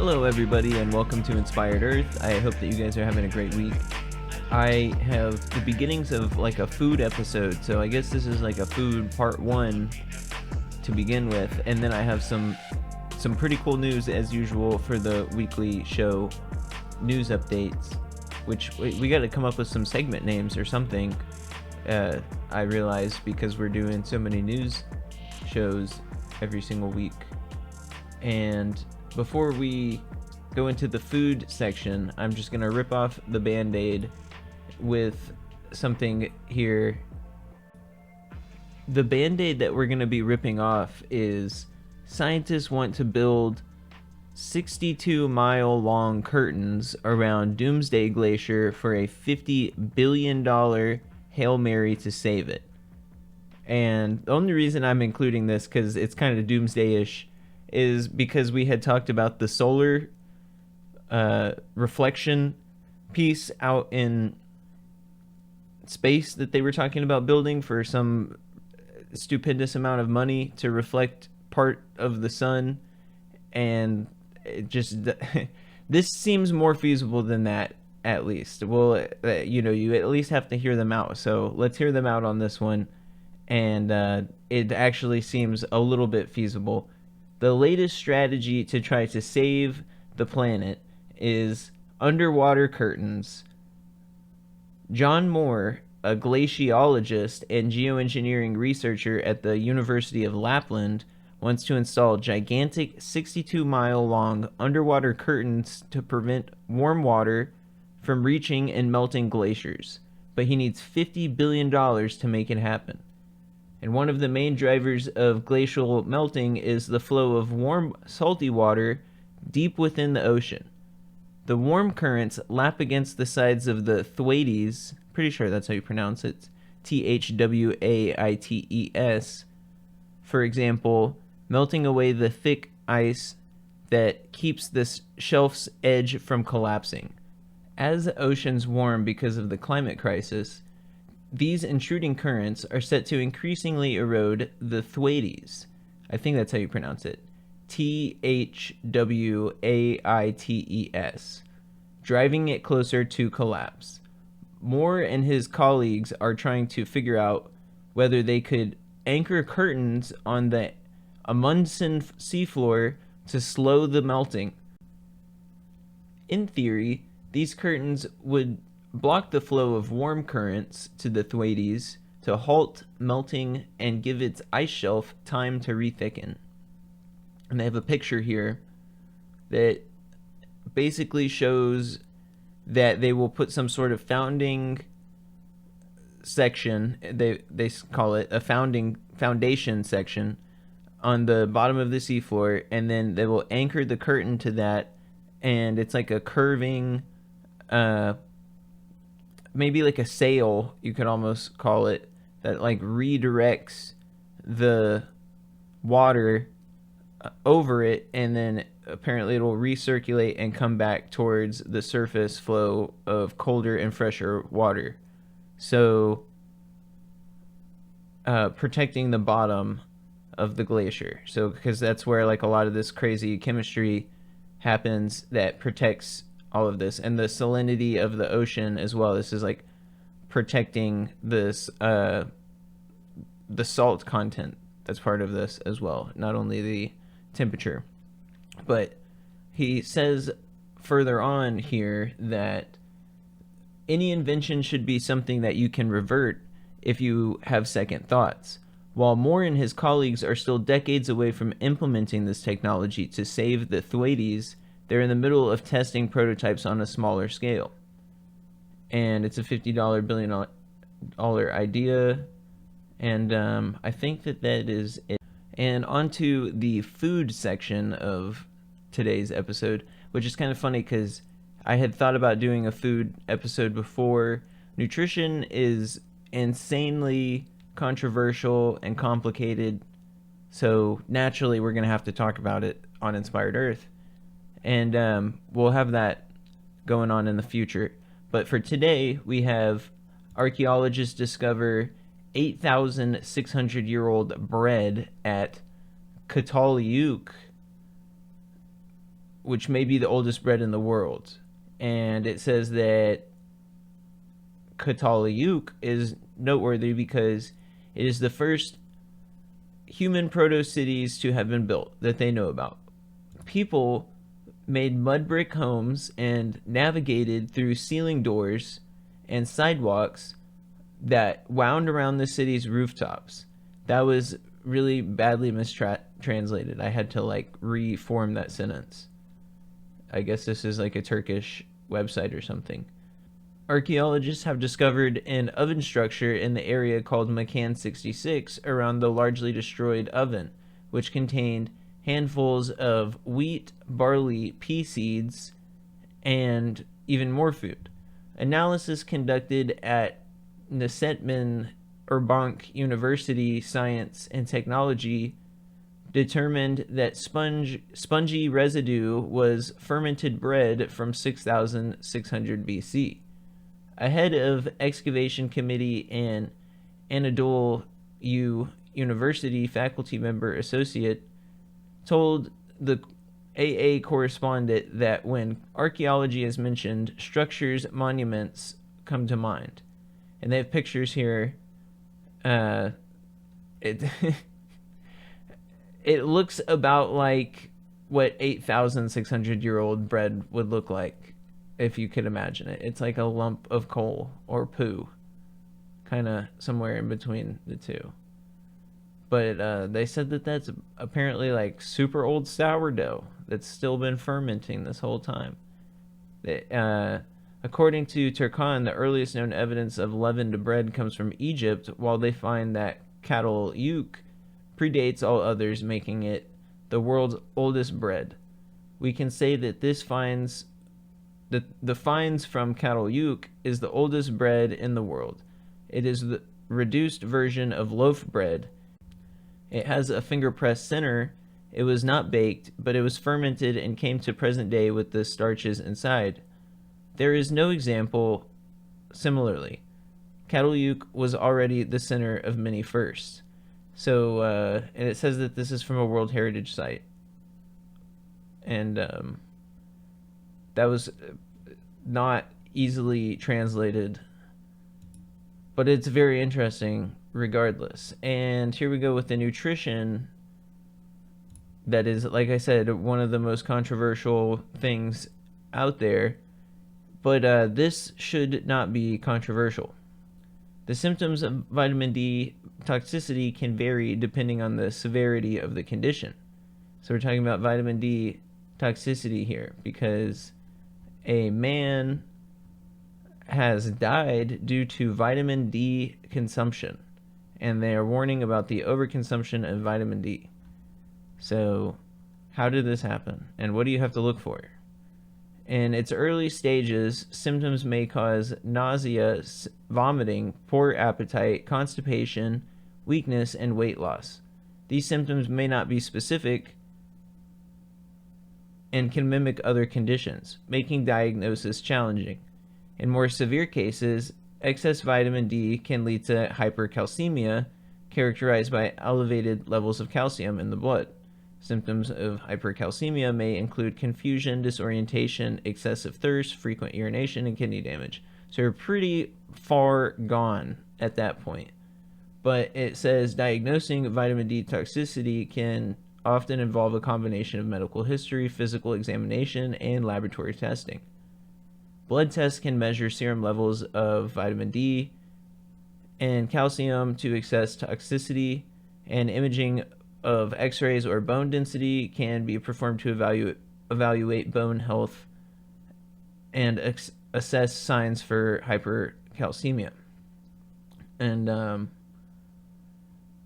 Hello, everybody, and welcome to Inspired Earth. I hope that you guys are having a great week. I have the beginnings of like a food episode, so I guess this is like a food part one to begin with, and then I have some pretty cool news as usual for the weekly show news updates, which we got to come up with some segment names or something. I realize because we're doing so many news shows every single week. And before we go into the food section, I'm just going to rip off the Band-Aid with something here. The Band-Aid that we're going to be ripping off is scientists want to build 62-mile long curtains around Doomsday Glacier for a $50 billion Hail Mary to save it. And the only reason I'm including this, because it's kind of doomsday-ish, is because we had talked about the solar reflection piece out in space that they were talking about building for some stupendous amount of money to reflect part of the sun. And it just this seems more feasible than that, at least. Well, you at least have to hear them out. So let's hear them out on this one. And it actually seems a little bit feasible. The latest strategy to try to save the planet is underwater curtains. John Moore, a glaciologist and geoengineering researcher at the University of Lapland, wants to install gigantic 62-mile-long underwater curtains to prevent warm water from reaching and melting glaciers. But he needs $50 billion to make it happen. And one of the main drivers of glacial melting is the flow of warm, salty water deep within the ocean. The warm currents lap against the sides of the Thwaites, pretty sure that's how you pronounce it, Thwaites, for example, melting away the thick ice that keeps this shelf's edge from collapsing. As the oceans warm because of the climate crisis, these intruding currents are set to increasingly erode the Thwaites. I think that's how you pronounce it. Thwaites, driving it closer to collapse. Moore and his colleagues are trying to figure out whether they could anchor curtains on the Amundsen seafloor to slow the melting. In theory, these curtains would block the flow of warm currents to the Thwaites to halt melting and give its ice shelf time to rethicken. And I have a picture here that basically shows that they will put some sort of founding section, they call it a foundation section, on the bottom of the seafloor, and then they will anchor the curtain to that, and it's like a curving maybe like a sail, you could almost call it, that like redirects the water over it, and then apparently it'll recirculate and come back towards the surface flow of colder and fresher water. So protecting the bottom of the glacier. So because that's where like a lot of this crazy chemistry happens that protects all of this, and the salinity of the ocean as well. This is like protecting this the salt content that's part of this as well, not only the temperature. But he says further on here that any invention should be something that you can revert if you have second thoughts. While Moore and his colleagues are still decades away from implementing this technology to save the Thwaites, they're in the middle of testing prototypes on a smaller scale. And it's a $50 billion idea. And I think that is it. And onto the food section of today's episode, which is kind of funny because I had thought about doing a food episode before. Nutrition is insanely controversial and complicated, so naturally we're going to have to talk about it on Inspired Earth. And we'll have that going on in the future. But for today, we have archaeologists discover 8,600-year-old bread at Qaqortoq which may be the oldest bread in the world. And it says that Çatalhöyük is noteworthy because it is the first human proto-cities to have been built that they know about. People made mud brick homes and navigated through ceiling doors and sidewalks that wound around the city's rooftops. That was really badly mistranslated. I had to like reform that sentence. I guess this is like a Turkish website or something. Archaeologists have discovered an oven structure in the area called Makan 66 around the largely destroyed oven, which contained handfuls of wheat, barley, pea seeds, and even more food. Analysis conducted at Näsettmen Erbank University Science and Technology determined that spongy residue was fermented bread from 6600 BC. A head of excavation committee and Anadolu University faculty member associate told the AA correspondent that when archaeology is mentioned, structures, monuments come to mind. And they have pictures here. It it looks about like what 8,600-year-old bread would look like, if you could imagine it. It's like a lump of coal or poo, kind of somewhere in between the two. But they said that that's apparently like super old sourdough that's still been fermenting this whole time. According to Turcan, the earliest known evidence of leavened bread comes from Egypt, while they find that Çatalhöyük predates all others, making it the world's oldest bread. We can say that the finds from Çatalhöyük is the oldest bread in the world. It is the reduced version of loaf bread. It has a finger press center. It was not baked, but it was fermented and came to present day with the starches inside. There is no example similarly. Çatalhöyük was already the center of many firsts. So, and it says that this is from a World Heritage Site. And that was not easily translated, but it's very interesting regardless. And here we go with the nutrition. That is, like I said, one of the most controversial things out there. But this should not be controversial. The symptoms of vitamin D toxicity can vary depending on the severity of the condition. So we're talking about vitamin D toxicity here because a man has died due to vitamin D consumption, and they are warning about the overconsumption of vitamin D. So how did this happen, and what do you have to look for? In its early stages, symptoms may cause nausea, vomiting, poor appetite, constipation, weakness, and weight loss. These symptoms may not be specific and can mimic other conditions, making diagnosis challenging. In more severe cases, excess vitamin D can lead to hypercalcemia, characterized by elevated levels of calcium in the blood. Symptoms of hypercalcemia may include confusion, disorientation, excessive thirst, frequent urination, and kidney damage. So we're pretty far gone at that point. But it says diagnosing vitamin D toxicity can often involve a combination of medical history, physical examination, and laboratory testing. Blood tests can measure serum levels of vitamin D and calcium to assess toxicity, and imaging of x-rays or bone density can be performed to evaluate bone health and assess signs for hypercalcemia. And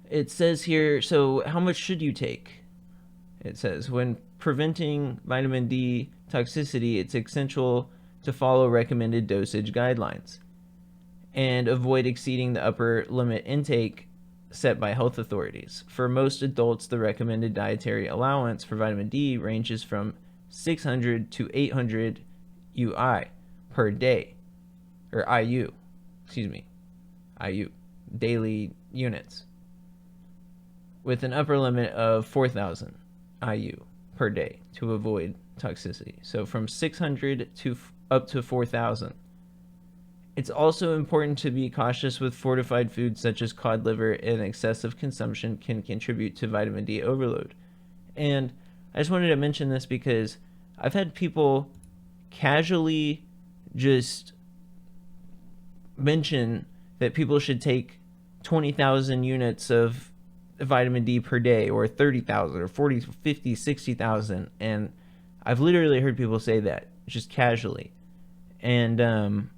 it says here, so how much should you take? It says, when preventing vitamin D toxicity, it's essential to follow recommended dosage guidelines and avoid exceeding the upper limit intake set by health authorities. For most adults, the recommended dietary allowance for vitamin D ranges from 600 to 800 UI per day, or IU, daily units, with an upper limit of 4,000 IU per day to avoid toxicity. So from 600 to up to 4,000. It's also important to be cautious with fortified foods such as cod liver, and excessive consumption can contribute to vitamin D overload. And I just wanted to mention this because I've had people casually just mention that people should take 20,000 units of vitamin D per day, or 30,000 or 40, 50, 60,000. And I've literally heard people say that just casually. And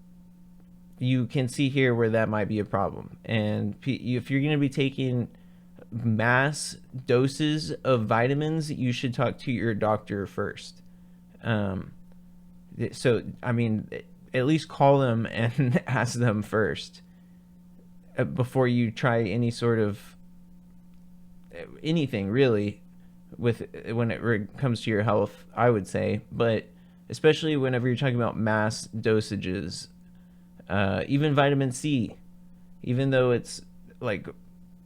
you can see here where that might be a problem. And if you're going to be taking mass doses of vitamins, you should talk to your doctor first. So, I mean, at least call them and ask them first before you try any sort of anything really with when it comes to your health, I would say. But especially whenever you're talking about mass dosages, even vitamin C, even though it's like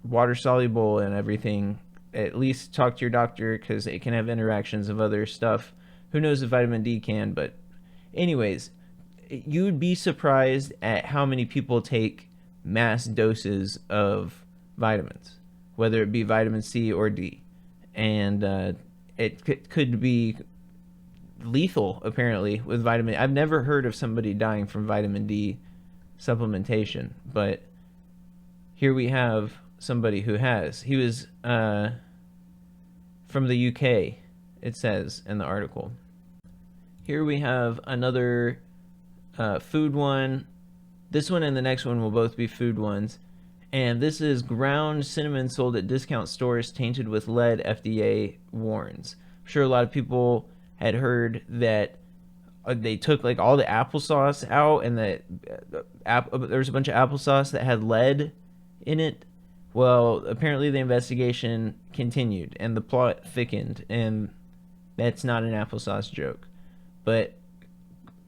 water soluble and everything, at least talk to your doctor because it can have interactions of other stuff. Who knows if vitamin D can, but anyways, you would be surprised at how many people take mass doses of vitamins, whether it be vitamin C or D. And it could be lethal, apparently, with vitamin. I've never heard of somebody dying from vitamin D supplementation, but here we have somebody who has. He was from the UK, it says in the article. Here we have another food one. This one and the next one will both be food ones. And this is ground cinnamon sold at discount stores tainted with lead, FDA warns. I'm sure a lot of people had heard that they took like all the applesauce out, and that there was a bunch of applesauce that had lead in it. Well, apparently the investigation continued and the plot thickened, and that's not an applesauce joke. But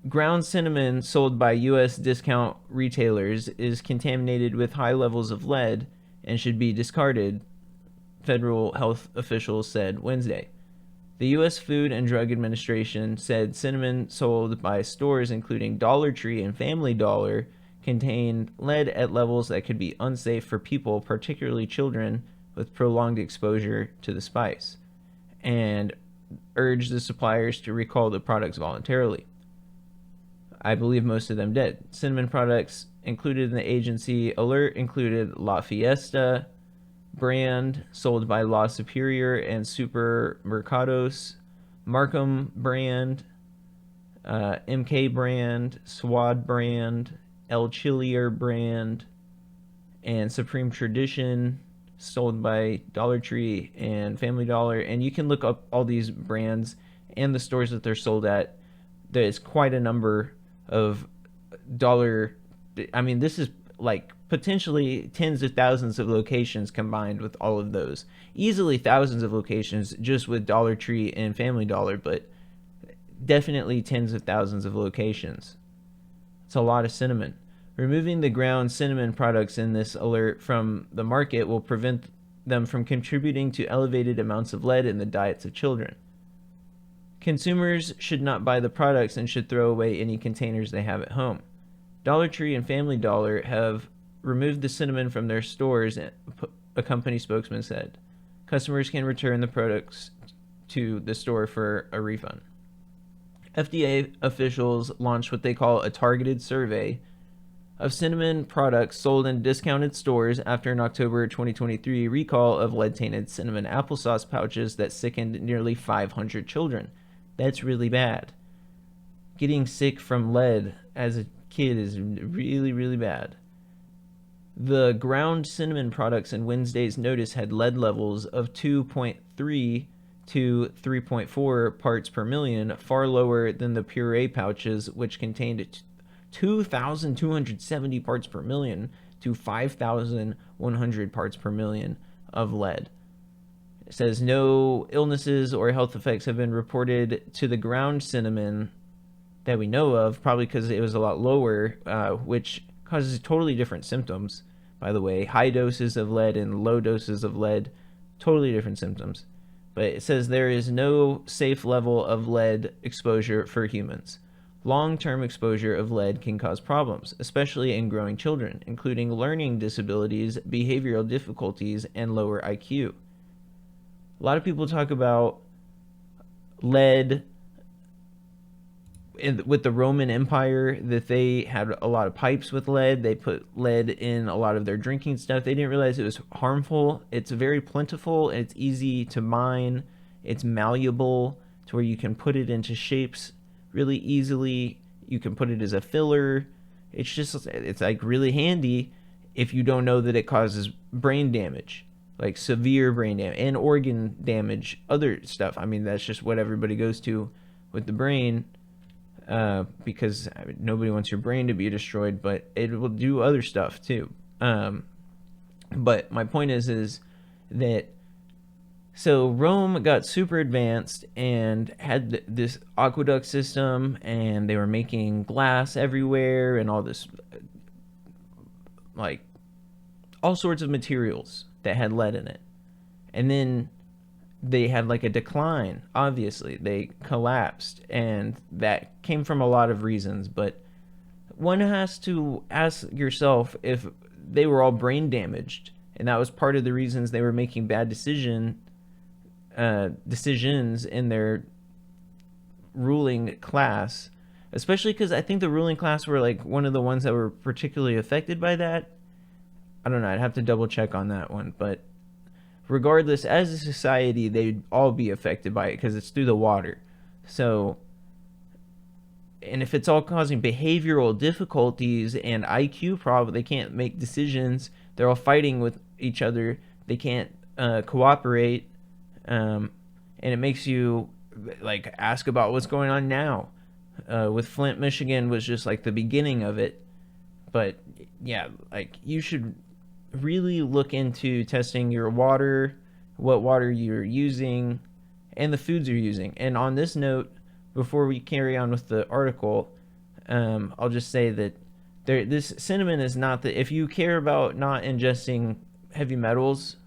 ground cinnamon sold by U.S. discount retailers is contaminated with high levels of lead and should be discarded, federal health officials said Wednesday. The U.S. Food and Drug Administration said cinnamon sold by stores including Dollar Tree and Family Dollar contained lead at levels that could be unsafe for people, particularly children, with prolonged exposure to the spice, and urged the suppliers to recall the products voluntarily. I believe most of them did. Cinnamon products included in the agency alert included La Fiesta brand, sold by La Superior and Supermercados, Markham brand, MK brand, Swad brand, El Chilier brand, and Supreme Tradition, sold by Dollar Tree and Family Dollar. And you can look up all these brands and the stores that they're sold at. There's quite a number of dollar. I mean, this is like potentially tens of thousands of locations combined with all of those. Easily thousands of locations just with Dollar Tree and Family Dollar, but definitely tens of thousands of locations. It's a lot of cinnamon. Removing the ground cinnamon products in this alert from the market will prevent them from contributing to elevated amounts of lead in the diets of children. Consumers should not buy the products and should throw away any containers they have at home. Dollar Tree and Family Dollar have removed the cinnamon from their stores, a company spokesman said. Customers can return the products to the store for a refund. FDA officials launched what they call a targeted survey of cinnamon products sold in discounted stores after an October 2023 recall of lead-tainted cinnamon applesauce pouches that sickened nearly 500 children. That's really bad. Getting sick from lead as a kid is really, really bad. The ground cinnamon products in Wednesday's notice had lead levels of 2.3 to 3.4 parts per million, far lower than the puree pouches, which contained 2,270 parts per million to 5,100 parts per million of lead. It says no illnesses or health effects have been reported to the ground cinnamon that we know of, probably because it was a lot lower, which causes totally different symptoms, by the way. High doses of lead and low doses of lead, totally different symptoms. But it says there is no safe level of lead exposure for humans. Long-term exposure of lead can cause problems, especially in growing children, including learning disabilities, behavioral difficulties, and lower IQ. A lot of people talk about lead with the Roman Empire, that they had a lot of pipes with lead. They put lead in a lot of their drinking stuff. They didn't realize it was harmful. It's very plentiful. It's easy to mine. It's malleable to where you can put it into shapes really easily. You can put it as a filler. It's like really handy if you don't know that it causes brain damage, like severe brain damage and organ damage, other stuff. I mean, that's just what everybody goes to with the brain, because nobody wants your brain to be destroyed, but it will do other stuff too. But my point is that, so Rome got super advanced and had this aqueduct system, and they were making glass everywhere and all this, like, all sorts of materials that had lead in it. And then they had like a decline. Obviously, they collapsed, and that came from a lot of reasons. But one has to ask yourself if they were all brain damaged, and that was part of the reasons they were making bad decisions in their ruling class. Especially because I think the ruling class were like one of the ones that were particularly affected by that. I don't know. I'd have to double check on that one, but regardless, as a society, they'd all be affected by it because it's through the water. So, and if it's all causing behavioral difficulties and IQ problems, they can't make decisions. They're all fighting with each other. They can't cooperate, and it makes you like ask about what's going on now. With Flint, Michigan was just like the beginning of it, but yeah, like you should really look into testing your water, what water you're using, and the foods you're using. And on this note, before we carry on with the article, I'll just say that this cinnamon is not the, if you care about not ingesting heavy metals,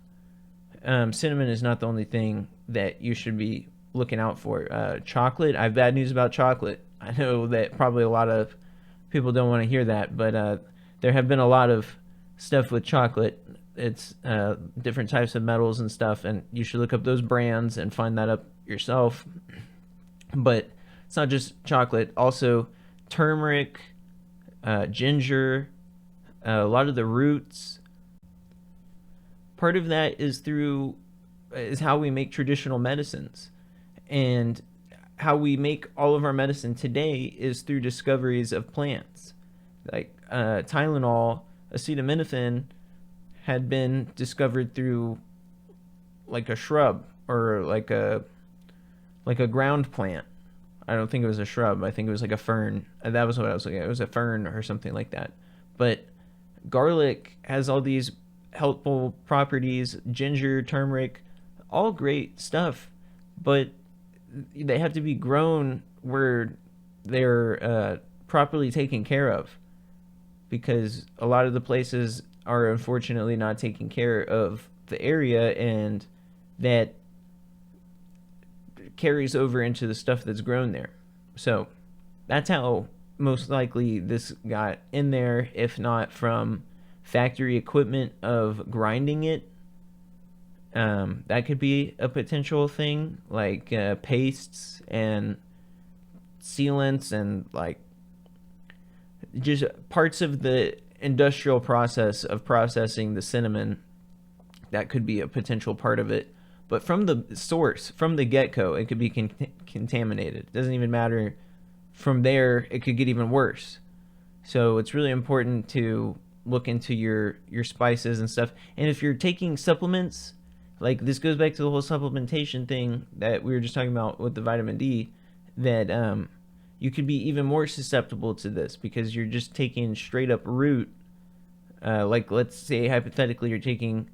cinnamon is not the only thing that you should be looking out for. Chocolate, I have bad news about chocolate. I know that probably a lot of people don't want to hear that, but there have been a lot of stuff with chocolate. It's different types of metals and stuff, and you should look up those brands and find that up yourself. But it's not just chocolate, also turmeric, ginger, a lot of the roots. Part of that is how we make traditional medicines, and how we make all of our medicine today is through discoveries of plants. Like Tylenol, acetaminophen had been discovered through like a shrub or like a ground plant. I don't think it was a shrub. I think it was like a fern. That was what I was looking at. It was a fern or something like that. But garlic has all these helpful properties. Ginger, turmeric, all great stuff. But they have to be grown where they're properly taken care of, because a lot of the places are unfortunately not taking care of the area, and that carries over into the stuff that's grown there. So that's how most likely this got in there, if not from factory equipment of grinding it. That could be a potential thing, like pastes and sealants and like just parts of the industrial process of processing the cinnamon. That could be a potential part of it. But from the source, from the get-go, it could be contaminated. It doesn't even matter. From there, it could get even worse. So it's really important to look into your spices and stuff. And if you're taking supplements, like this goes back to the whole supplementation thing that we were just talking about with the vitamin D, that you could be even more susceptible to this because you're just taking straight up root. Like let's say hypothetically you're taking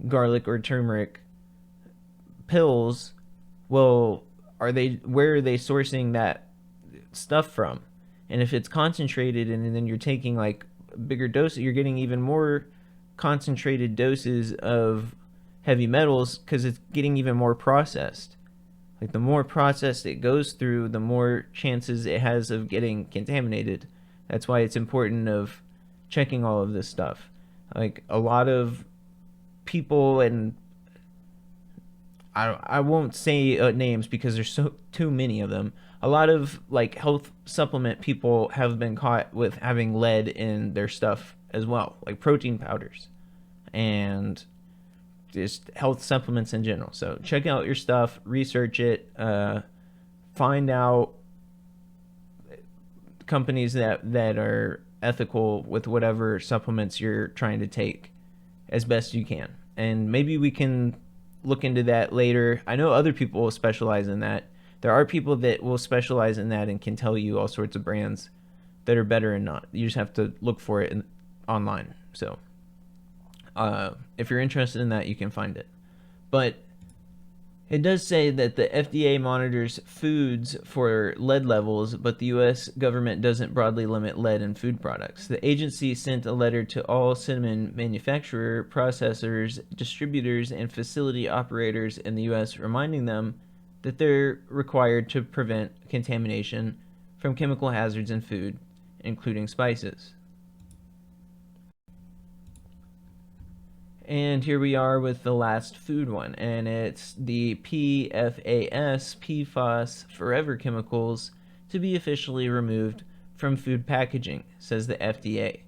garlic or turmeric pills. Well, where are they sourcing that stuff from? And if it's concentrated and then you're taking like bigger doses, you're getting even more concentrated doses of heavy metals because it's getting even more processed. Like the more processed it goes through, the more chances it has of getting contaminated. That's why it's important of checking all of this stuff. Like a lot of people, and I won't say names because there's so too many of them. A lot of like health supplement people have been caught with having lead in their stuff as well, like protein powders and just health supplements in general. So check out your stuff, research it, find out companies that are ethical with whatever supplements you're trying to take as best you can. And maybe we can look into that later. I know other people will specialize in that. There are people that will specialize in that and can tell you all sorts of brands that are better and not. You just have to look for it online. So if you're interested in that, you can find it. But it does say that the FDA monitors foods for lead levels, but the U.S. government doesn't broadly limit lead in food products. The agency sent a letter to all cinnamon manufacturers, processors, distributors, and facility operators in the U.S., reminding them that they're required to prevent contamination from chemical hazards in food, including spices. And here we are with the last food one, and it's the PFAS forever chemicals to be officially removed from food packaging, says the FDA.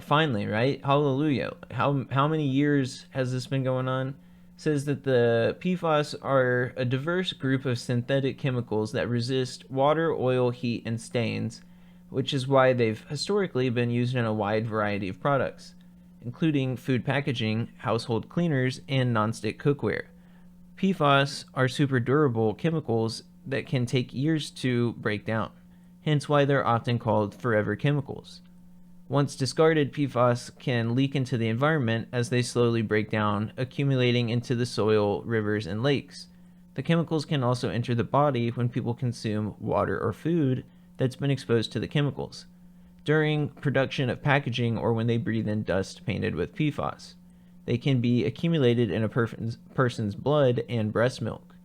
Finally, right? Hallelujah. How many years has this been going on? Says that the PFAS are a diverse group of synthetic chemicals that resist water, oil, heat, and stains, which is why they've historically been used in a wide variety of products, including food packaging, household cleaners, and nonstick cookware. PFAS are super durable chemicals that can take years to break down, hence why they're often called forever chemicals. Once discarded, PFAS can leak into the environment as they slowly break down, accumulating into the soil, rivers, and lakes. The chemicals can also enter the body when people consume water or food that's been exposed to the chemicals, during production of packaging, or when they breathe in dust painted with PFAS. They can be accumulated in a person's blood and breast milk.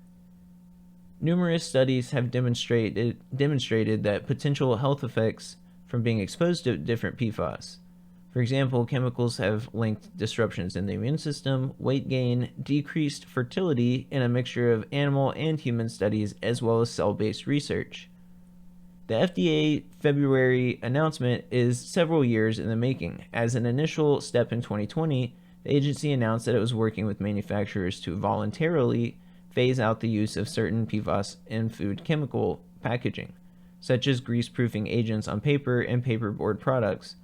Numerous studies have demonstrated that potential health effects from being exposed to different PFAS. For example, chemicals have linked disruptions in the immune system, weight gain, decreased fertility in a mixture of animal and human studies, as well as cell-based research. The FDA February announcement is several years in the making. As an initial step in 2020, the agency announced that it was working with manufacturers to voluntarily phase out the use of certain PFAS in food chemical packaging, such as grease-proofing agents on paper and paperboard products.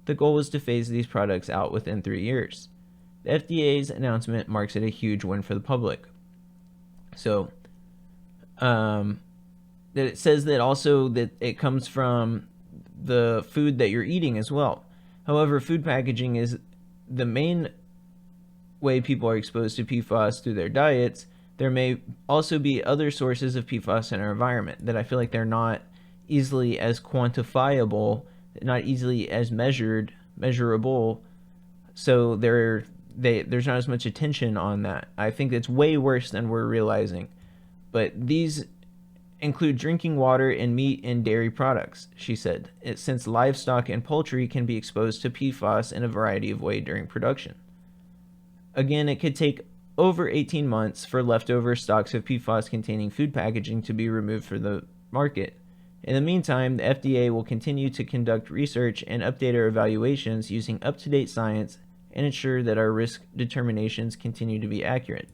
The goal was to phase these products out within 3 years. The FDA's announcement marks it a huge win for the public. So, it says that also that it comes from the food that you're eating as well. However, food packaging is the main way people are exposed to PFAS through their diets. There may also be other sources of PFAS in our environment that I feel like they're not easily as quantifiable, not easily as measurable. So there's not as much attention on that. I think it's way worse than we're realizing. But these include drinking water and meat and dairy products, she said, since livestock and poultry can be exposed to PFAS in a variety of ways during production. Again, it could take over 18 months for leftover stocks of PFAS-containing food packaging to be removed from the market. In the meantime, the FDA will continue to conduct research and update our evaluations using up-to-date science and ensure that our risk determinations continue to be accurate.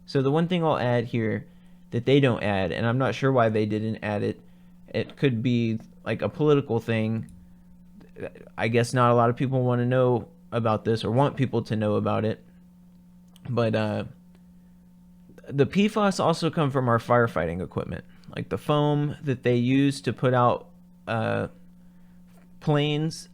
So the one thing I'll add here that they don't add, and I'm not sure why they didn't add it, it could be like a political thing. I guess not a lot of people want to know about this or want people to know about it. But the PFAS also come from our firefighting equipment, like the foam that they use to put out planes,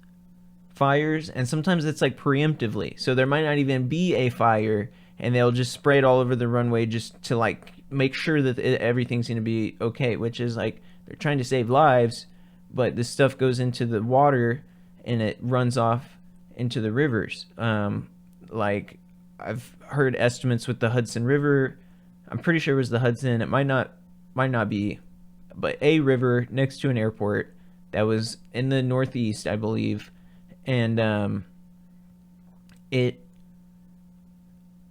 fires, and sometimes it's like preemptively. So there might not even be a fire, and they'll just spray it all over the runway just to like make sure that everything's going to be okay, which is like they're trying to save lives, but this stuff goes into the water and it runs off into the rivers. Like I've heard estimates with the Hudson River. I'm pretty sure it was the Hudson. It might not be, but a river next to an airport that was in the Northeast, I believe, and it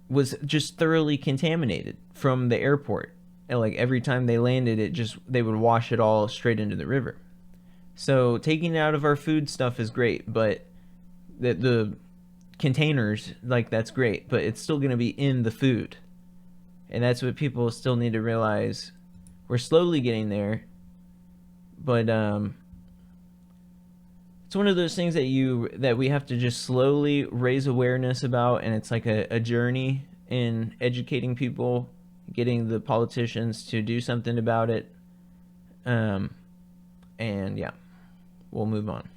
was just thoroughly contaminated from the airport. And like every time they landed, they would wash it all straight into the river. So taking it out of our food stuff is great, but the containers, like, that's great, but it's still going to be in the food. And that's what people still need to realize. We're slowly getting there, but it's one of those things that we have to just slowly raise awareness about, and it's like a journey in educating people, getting the politicians to do something about it. And yeah, we'll move on.